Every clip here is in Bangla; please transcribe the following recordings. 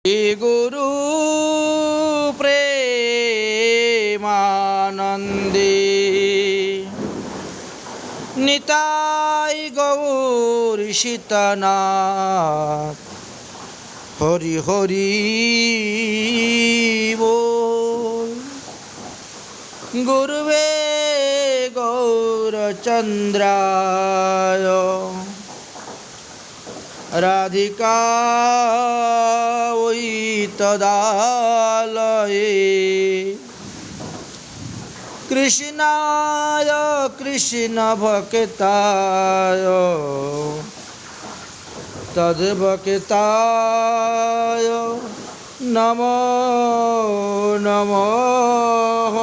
শ্রী গুরু প্রেমানন্দে নিতাই গৌর সীতানাথ হরি হরি বল। গুরুবে গৌরচন্দ্রায় রাধিকায় তদালয়ে কৃষ্ণায় কৃষ্ণ ভক্তায় তদ্ভক্তায় নমো নমঃ।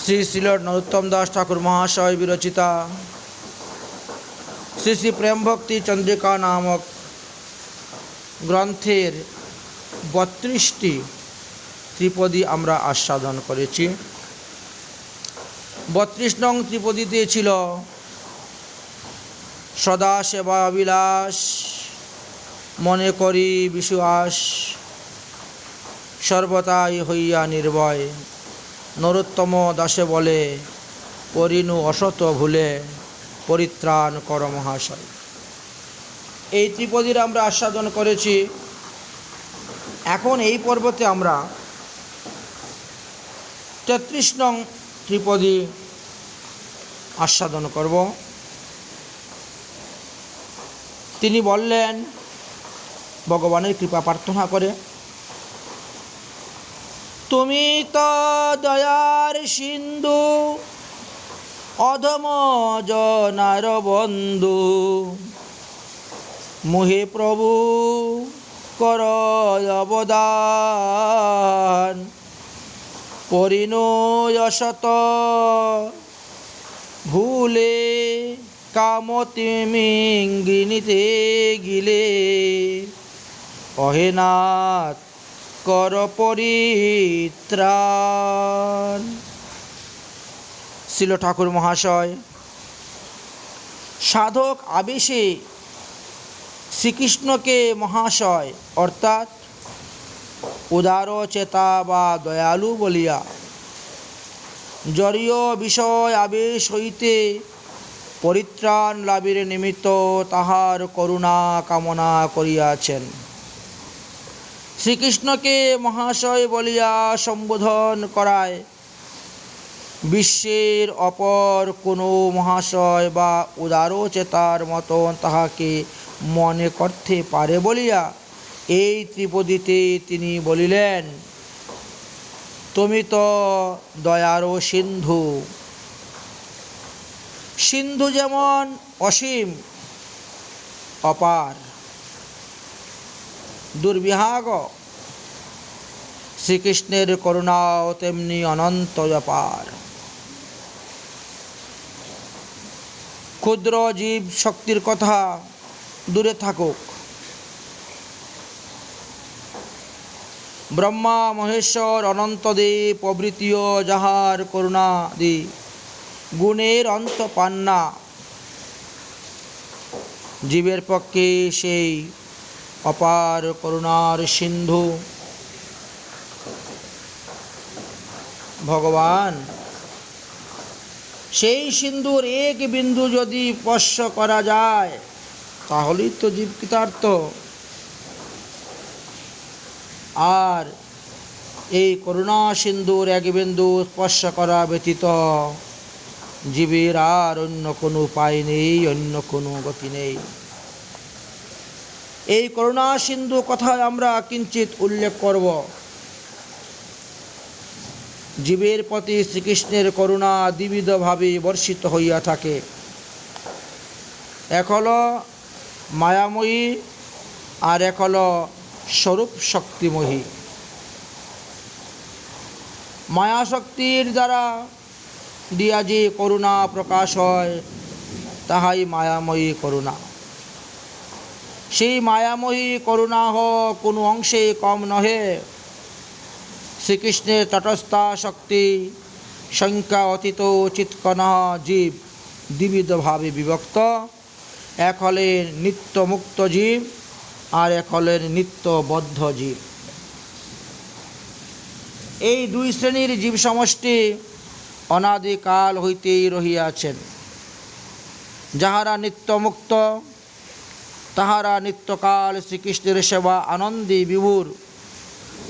শ্রী শ্রীল নরোত্তম দাস ঠাকুর মহাশয় বিরচিতা শ্রী শ্রী প্রেম ভক্তি চন্দ্রিকা নামক গ্রন্থের 32টি ত্রিপদী আমরা আস্বাদন করেছি। 32 নং ত্রিপদীতে ছিল সদা সেবা অবিলাস, মনে করি বিশ্বাস, সর্বদাই হইয়া নির্ভয়, নরোত্তম দাসে বলে পরিণু অসত ভুলে, পরিত্রাণ কর মহাশয়। এই ত্রিপদীর আমরা আস্বাদন করেছি। এখন এই পর্বতে আমরা 33 নং ত্রিপদী আস্বাদন করব। তিনি বললেন ভগবানের কৃপা প্রার্থনা করে, তুমি তো দয়ার সিন্ধু, অধম জনার বন্ধু, মুহে প্রভু কর অবদান, পরিণয়সত ভুলে কামতিমিঙ্গিনীতে গিলে, অহেনাথ কর পরিত্রাণ। শ্রীল ঠাকুর মহাশয় সাধক আবেশে শ্রীকৃষ্ণকে মহাশয় অর্থাৎ উদার চেতা বা দয়ালু বলিয়া জড়ীয় বিষয় আবেশ হইতে পরিত্রাণ লাভের নিমিত্ত তাহার করুণা কামনা করিয়াছেন। শ্রীকৃষ্ণকে মহাশয় বলিয়া সম্বোধন করায় বিশ্বের অপর কোনো মহাশয় বা উদারচেতার মতন তাহাকে মনে করতে পারে বলিয়া এই ত্রিপদীতে তিনি বলিলেন, তুমি তো দয়ার সিন্ধু। সিন্ধু যেমন অসীম অপার দুর্বিহাগ, শ্রীকৃষ্ণের করুণাও তেমনি অনন্ত অপার। ক্ষুদ্র জীব শক্তির কথা দূরে থাকুক, ব্রহ্মা মহেশ্বর অনন্তদেব প্রভৃতিও যাহার করুণাদি গুণের অন্ত পান না, জীবের পক্ষে সেই অপার করুণার সিন্ধু ভগবান। সেই সিন্ধুর এক বিন্দু যদি স্পর্শ করা যায় তাহলেই তো জীব কৃতার্থ। আর এই করুণা সিন্ধুর এক বিন্দু স্পর্শ করা ব্যতীত জীবের আর অন্য কোনো উপায় নেই, অন্য কোনো গতি নেই। এই করুণা সিন্ধু কথায় আমরা কিঞ্চিত উল্লেখ করব। জীবের প্রতি শ্রীকৃষ্ণের করুণা দ্বিবিধভাবে বর্ষিত হইয়া থাকে। এক হল মায়াময়ী আর এক হল স্বরূপ শক্তিময়ী। মায়াশক্তির দ্বারা দিয়া যে করুণা প্রকাশ হয় তাহাই মায়াময়ী করুণা। সেই মায়াময়ী করুণা কোনো অংশে কম নহে। শ্রীকৃষ্ণের তটস্থা শক্তি সংখ্যা অতীত চিৎকণা জীব দ্বিবিধভাবে বিভক্ত। এক হলেন নিত্য মুক্ত জীব আর এক হলেন নিত্যবদ্ধ জীব। এই দুই শ্রেণীর জীব সমষ্টি অনাদিকাল হইতেই রহিয়াছেন। যাহারা নিত্যমুক্ত তাহারা নিত্যকাল শ্রীকৃষ্ণের সেবা আনন্দে বিভোর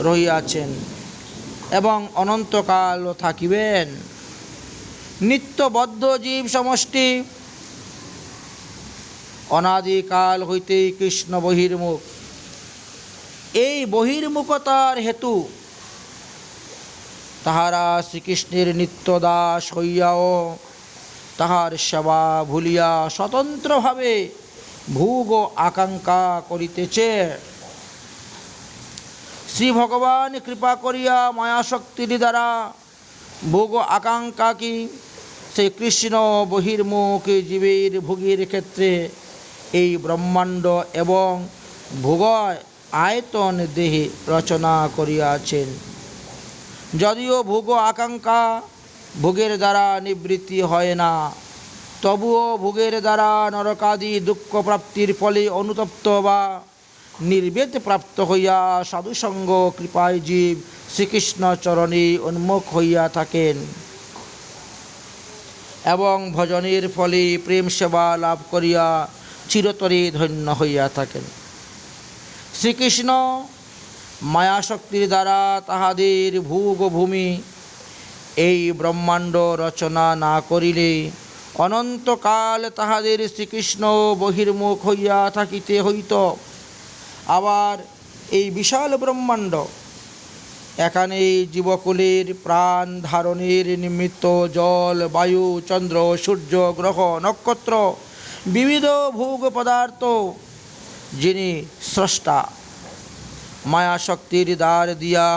রহিয়াছেন এবং অনন্তকাল থাকিবেন। নিত্যবদ্ধ জীব সমষ্টি অনাদিকাল হইতেই কৃষ্ণ বহির্মুখ। এই বহির্মুখতার হেতু তাহারা শ্রীকৃষ্ণের নিত্যদাস হইয়াও তাহার সেবা ভুলিয়া স্বতন্ত্রভাবে ভোগ আকাঙ্ক্ষা করিতেছে। শ্রী ভগবান কৃপা করিয়া মায়াশক্তির দ্বারা ভোগ আকাঙ্ক্ষা কি সেই কৃষ্ণ বহির্মুখ জীবের ভোগের ক্ষেত্রে এই ব্রহ্মাণ্ড এবং ভোগ আয়তন দেহে রচনা করিয়াছেন। যদিও ভোগ আকাঙ্ক্ষা ভোগের দ্বারা নিবৃত্তি হয় না, তবুও ভোগের দ্বারা নরকাদি দুঃখ প্রাপ্তির ফলে অনুতপ্ত বা নির্বেদ প্রাপ্ত হইয়া সাধুসঙ্গ কৃপায় জীব শ্রীকৃষ্ণ চরণে উন্মুখ হইয়া থাকেন এবং ভজনের ফলে প্রেম সেবা লাভ করিয়া চিরতরে ধন্য হইয়া থাকেন। শ্রীকৃষ্ণ মায়াশক্তির দ্বারা তাহাদের ভোগভূমি এই ব্রহ্মাণ্ড রচনা না করিলে অনন্তকাল তাহাদের শ্রীকৃষ্ণ বহির্মুখ হইয়া থাকিতে হইত। আবার এই বিশাল ব্রহ্মাণ্ড এখানে জীবকুলের প্রাণ ধারণের নিমিত্ত জল, বায়ু, চন্দ্র, সূর্য, গ্রহ, নক্ষত্র, বিবিধ ভোগ পদার্থ যিনি স্রষ্টা মায়াশক্তির দ্বার দিয়া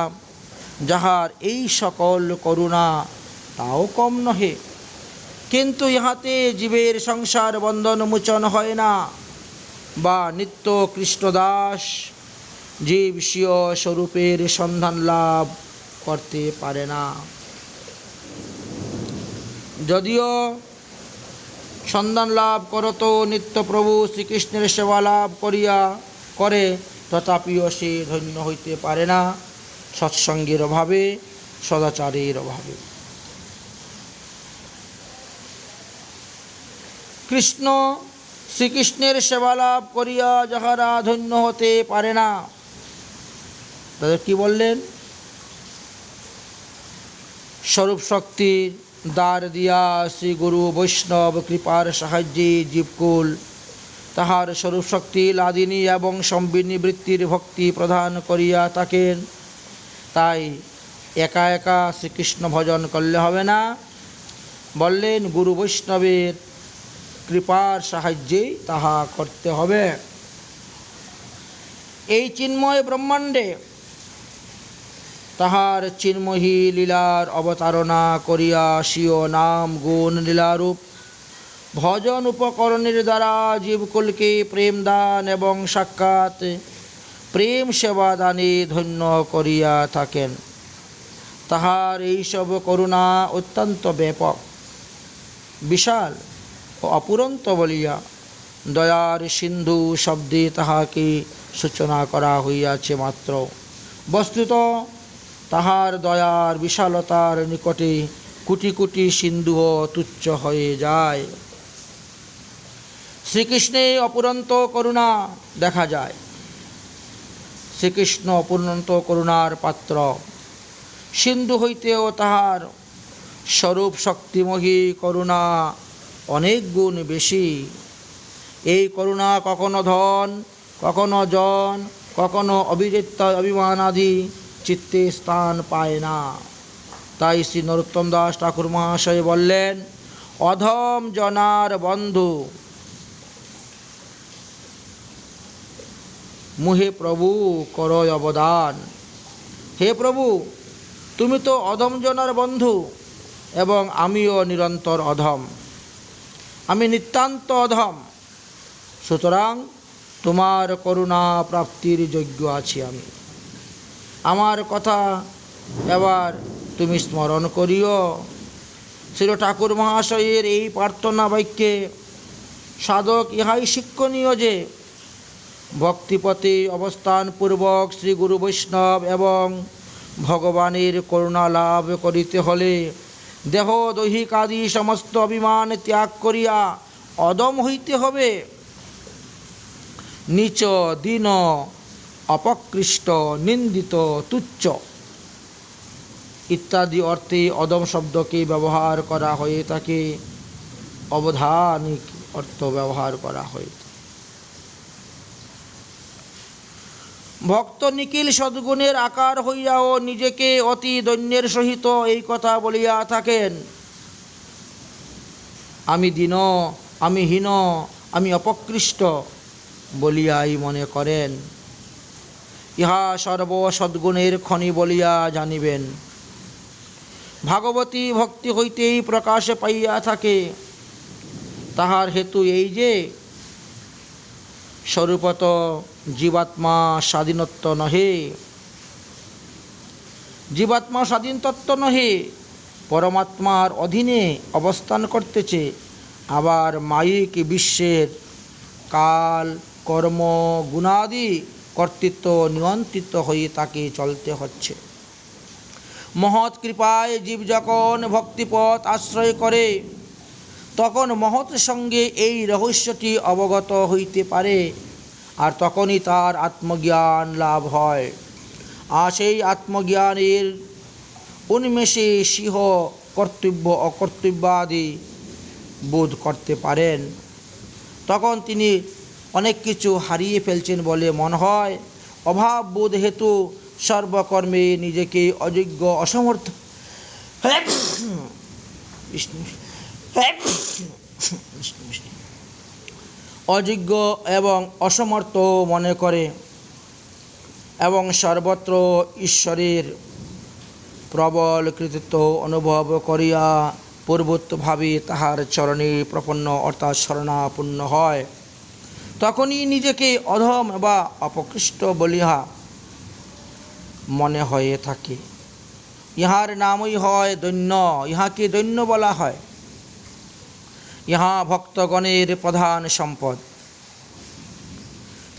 যাহার এই সকল করুণা তাও কম নহে। কিন্তু ইহাতে জীবের সংসার বন্ধন মোচন হয় না বা নিত্য কৃষ্ণদাস জীব স্বীয় স্বরূপের সন্ধান লাভ করতে পারে না। যদিও সন্ধান লাভ করত নিত্য প্রভু শ্রীকৃষ্ণের সেবা লাভ করে, তথাপিও সে ধন্য হইতে পারে না সৎসঙ্গের অভাবে, সদাচারের অভাবে। কৃষ্ণ শ্রীকৃষ্ণের সেবা লাভ করিয়া যাহারা ধন্য হতে পারে না তাদের কি বললেন? স্বরূপ শক্তির দ্বার দিয়া শ্রী গুরু বৈষ্ণব কৃপার সাহায্যে জীবকুল তাহার স্বরূপ শক্তি লাদিনী এবং সম্বিনী বৃত্তির ভক্তি প্রদান করিয়া থাকেন। তাই একা একা শ্রীকৃষ্ণ ভজন করলে হবে না, বললেন গুরু বৈষ্ণবের কৃপার সাহায্যেই তাহা করতে হবে। এই চিন্ময় ব্রহ্মাণ্ডে তাহার চিন্ময়ী লীলার অবতারণা করিয়া স্বীয় নাম গুণ লীলারূপ ভজন উপকরণের দ্বারা জীবকুলকে প্রেম দান এবং সাক্ষাৎ প্রেম সেবা দানে ধন্য করিয়া থাকেন। তাহার এইসব করুণা অত্যন্ত ব্যাপক, বিশাল ও অপুরন্ত বলিয়া দয়ার সিন্ধু শব্দে তাহাকে সূচনা করা হইয়াছে মাত্র। বস্তুত তাহার দয়ার বিশালতার নিকটে কোটি কোটি সিন্ধুও তুচ্ছ হয়ে যায়। শ্রীকৃষ্ণে অপুরন্ত করুণা দেখা যায়। শ্রীকৃষ্ণ অপুরন্ত করুণার পাত্র। সিন্ধু হইতেও তাহার স্বরূপ শক্তিময়ী করুণা অনেক গুণ বেশি। এই করুণা কখনো ধন, কখনো জন, কখনো অবিদ্যা অভিমানাদি চিত্তে স্থান পায় না। তাই শ্রী নরোত্তম দাস ঠাকুর মহাশয় বললেন, অধম জনার বন্ধু মুহে প্রভু করয় অবদান। হে প্রভু, তুমি তো অধম জনার বন্ধু এবং আমিও নিরন্তর অধম, আমি নিতান্ত অধম। সুতরাং তোমার করুণা প্রাপ্তির যোগ্য আছি আমি। আমার কথা এবার তুমি স্মরণ করিও। শ্রী ঠাকুর মহাশয়ের এই প্রার্থনা বাক্যে সাধক ইহাই শিক্ষণীয় যে ভক্তিপথে অবস্থানপূর্বক শ্রী গুরু বৈষ্ণব এবং ভগবানের করুণা লাভ করিতে হলে দেহ দৈহিক আদি সমস্ত অভিমান ত্যাগ করিয়া অদম হইতে হবে। নীচ দীন অপকৃষ্ট নিন্দিত তুচ্ছ ইত্যাদি অর্থে অদম শব্দকে ব্যবহার করা হয়ে থাকে, অবধানিক অর্থ ব্যবহার করা হয়ে থাকে। ভক্ত নিখিল সদ্গুণের আকার হইয়াও নিজেকে অতি দৈন্যের সহিত এই কথা বলিয়া থাকেন, আমি দীন, আমি হীন, আমি অপকৃষ্ট বলিয়াই মনে করেন। ইহা সর্ব সদ্গুণের খনি বলিয়া জানিবেন। ভাগবতী ভক্তি হইতেই প্রকাশ পাইয়া থাকে। তাহার হেতু এই যে স্বরূপত জীবাত্মা স্বাধীনত্ব নহে, জীবাত্মা স্বাধীন তত্ত্ব নহে, পরমাত্মার অধীনে অবস্থান করতেছে। আবার মায়িক বিশ্বের কাল কর্ম গুণাদি কর্তৃত্ব নিয়ন্ত্রিত হয়ে তাকে চলতে হচ্ছে। মহৎ কৃপায় জীব যখন ভক্তিপথ আশ্রয় করে তখন মহৎ সঙ্গে এই রহস্যটি অবগত হইতে পারে, আর তখনই তার আত্মজ্ঞান লাভ হয়। আর সেই আত্মজ্ঞানের উন্মেষে সিংহ কর্তব্য অকর্তব্যাদি বোধ করতে পারেন। তখন তিনি অনেক কিছু হারিয়ে ফেলছেন বলে মনে হয়। অভাব বোধ হেতু সর্বকর্মে নিজেকে অযোগ্য অসমর্থ অযোগ্য এবং অসমর্থ মনে করে এবং সর্বত্র ঈশ্বরের প্রবল কৃতিত্ব অনুভব করিয়া পূর্বতভাবে তাহার চরণে প্রপন্ন অর্থাৎ শরণাপন্ন হয়। তখনই নিজেকে অধম বা অপকৃষ্ট বলিয়া মনে হয়ে থাকে। ইহার নামই হয় দৈন্য, ইহাকে দৈন্য বলা হয়। ইহা ভক্তগণের প্রধান সম্পদ,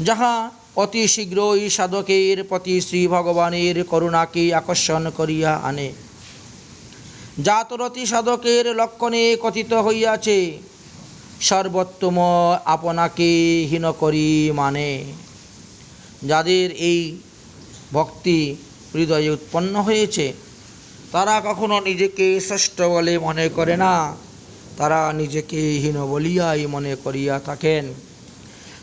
যাহা অতি শীঘ্রই সাধকের প্রতি শ্রী ভগবানের করুণাকে আকর্ষণ করিয়া আনে। জাতরতি সাধকের লক্ষণে কথিত হইয়াছে, সর্বোত্তম আপনাকে হীন করি মানে। যাদের এই ভক্তি হৃদয়ে উৎপন্ন হয়েছে তারা কখনো নিজেকে শ্রেষ্ঠ বলে মনে করে না, তারা নিজেকে হীন বলিয়াই মনে করিয়া থাকেন।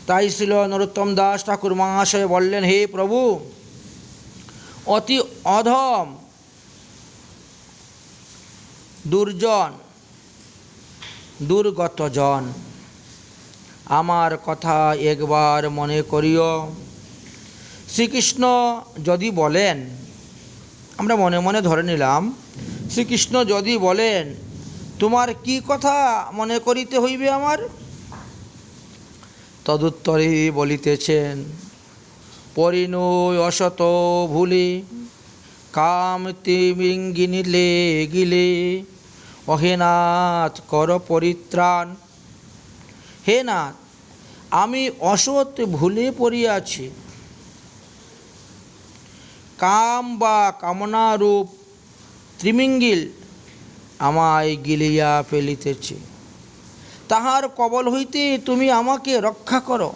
তাই ছিল নরোত্তম দাস ঠাকুর মহাশয় বললেন, হে প্রভু, অতি অধম দুর্জন দুর্গত জন আমার কথা একবার মনে করিও। শ্রীকৃষ্ণ যদি বলেন, আমরা মনে মনে ধরে নিলাম, শ্রীকৃষ্ণ যদি বলেন তোমার কি কথা মনে করিতে হইবে আমার, তদুত্তরে বলিতেছেন, পরিণয় অসত ভুলে কাম তিমিঙ্গিনিলে গিলে অহে নাথ কর পরিত্রাণ। হে নাথ, আমি অসৎ ভুলে পড়িয়াছি, কাম বা কামনারূপ ত্রিমিঙ্গিল আমায় গিলিয়া ফেলিতেছে, তাহার কবল হইতে তুমি আমাকে রক্ষা করো।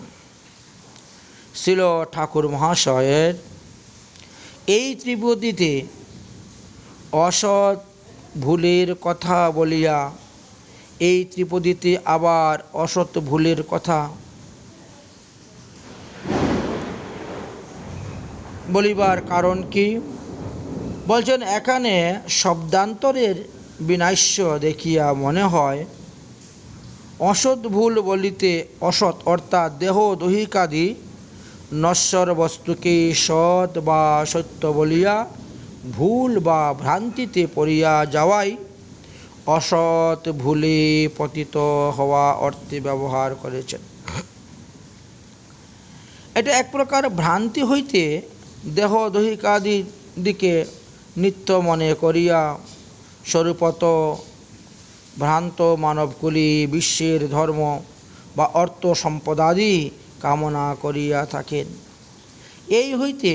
শ্রীল ঠাকুর মহাশয়ের এই ত্রিপদীতে অসৎ ভুলের কথা বলিয়া এই ত্রিপদীতে আবার অসৎ ভুলের কথা বলিবার কারণ কি? বলছেন, এখানে শব্দান্তরের বিনাশ্য দেখিয়া মনে হয় অসৎ ভুল বলিতে অসৎ অর্থাৎ দেহ দৈহিকাদি নশ্বর বস্তুকে সৎ বা সত্য বলিয়া ভুল বা ভ্রান্তিতে পড়িয়া যাওয়াই অসৎ ভুলে পতিত হওয়া অর্থে ব্যবহার করেছেন। এটা এক প্রকার ভ্রান্তি হইতে দেহ দৈহিকাদির দিকে নিত্য মনে করিয়া স্বরূপত ভ্রান্ত মানবকুলি বিশ্বের ধর্ম বা অর্থ সম্পদাদি কামনা করিয়া থাকেন। এই হইতে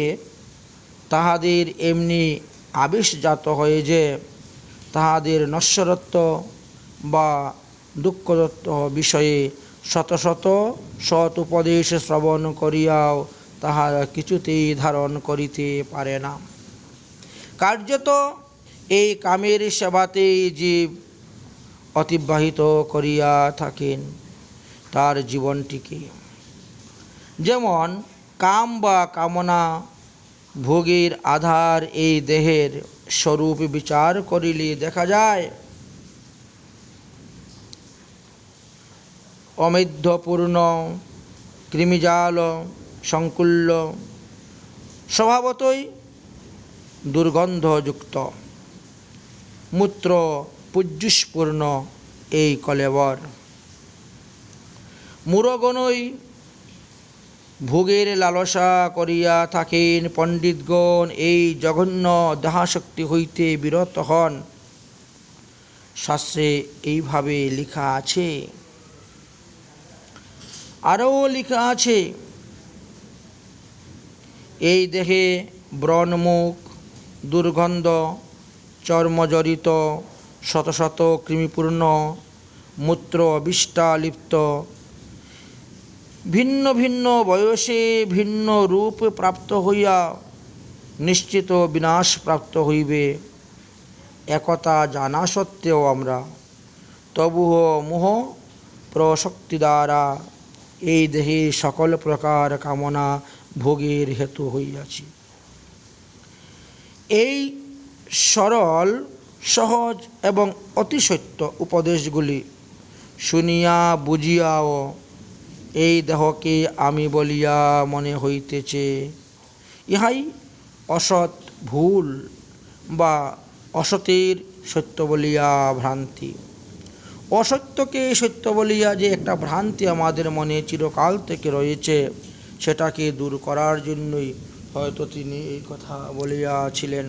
তাহাদের এমনি আবেশজাত হয় যে তাহাদের নশ্বরত্ব বা দুঃখদত্ত বিষয়ে শত শত সৎ উপদেশ শ্রবণ করিয়াও তাহারা কিছুতেই ধারণ করিতে পারে না। কার্যত এই কামের সেবাতেই জীব অতিবাহিত করিয়া থাকেন তার জীবনটিকে। যেমন কাম বা কামনা ভোগের আধার এই দেহের স্বরূপ বিচার করিলে দেখা যায় অমেধ্যপূর্ণ কৃমিজাল সংকুল্য, স্বভাবতই দুর্গন্ধযুক্ত, মূত্র পূজ্যুষপূর্ণ এই কলেবর। মূঢ়গণই ভোগের লালসা করিয়া থাকেন, পণ্ডিতগণ এই জঘন্য দেহাসক্তি হইতে বিরত হন। শাস্ত্রে এইভাবে লেখা আছে। আরও লেখা আছে, এই দেহে ব্রণমুখ দুর্গন্ধ, চর্মজড়িত, শত শত কৃমিপূর্ণ, মূত্র বিষ্টালিপ্ত, ভিন্ন ভিন্ন বয়সে ভিন্ন রূপ প্রাপ্ত হইয়া নিশ্চিত বিনাশ প্রাপ্ত হইবে, একথা জানা সত্ত্বেও আমরা তবুও মোহ প্রশক্তি দ্বারা এই দেহে সকল প্রকার কামনা ভোগের হেতু হইয়াছি। এই সরল সহজ এবং অতি সত্য উপদেশগুলি শুনিয়া বুঝিয়াও এই দেহকে আমি বলিয়া মনে হইতেছে, ইহাই অসৎ ভুল বা অসতের সত্য বলিয়া ভ্রান্তি। অসত্যকে সত্য বলিয়া যে একটা ভ্রান্তি আমাদের মনে চিরকাল থেকে রয়েছে, সেটাকে দূর করার জন্যই হয়তো তিনি এই কথা বলিয়াছিলেন।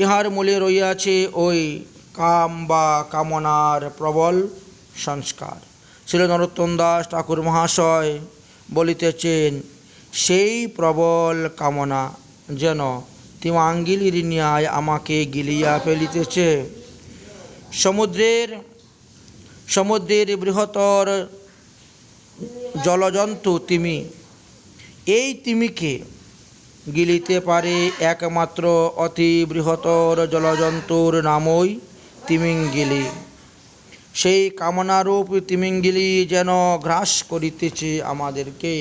ইহার মূলে রইয়াছে ওই কাম বা কামনার প্রবল সংস্কার। শ্রী নরোত্তম দাস ঠাকুর মহাশয় বলিতেছেন, সেই প্রবল কামনা যেন তিমাঙ্গিলির ন্যায় আমাকে গিলিয়া ফেলিতেছে। সমুদ্রের বৃহত্তর জলজন্তু তিমি, এই তিমিকে গিলিতে পারে একমাত্র অতি বৃহত্তর জলজন্তুর নামই তিমিঙ্গিলি। সেই কামনারূপ তিমিঙ্গিলি যেন গ্রাস করিতেছে আমাদেরকে।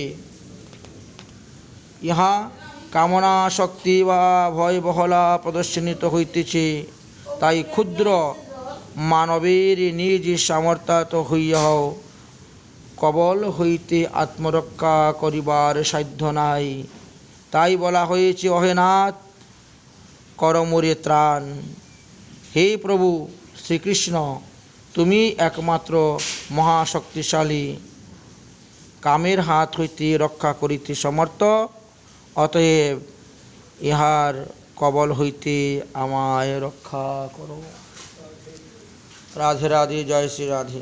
ইহা কামনা শক্তি বা ভয়বহলা প্রদর্শনিত হইতেছে। তাই ক্ষুদ্র মানবের নিজ সামর্থ্যাত হইয়াও কবল হইতে আত্মরক্ষা করিবার সাধ্য নাই। তাই বলা হয়েছে, অহে নাথ কর মোরে ত্রাণ। হে প্রভু শ্রীকৃষ্ণ, তুমি একমাত্র মহাশক্তিশালী, কামের হাত হইতে রক্ষা করিতে সমর্থ, অতএব ইহার কবল হইতে আমায় রক্ষা করো। রাধে রাধে, জয় শ্রী রাধে।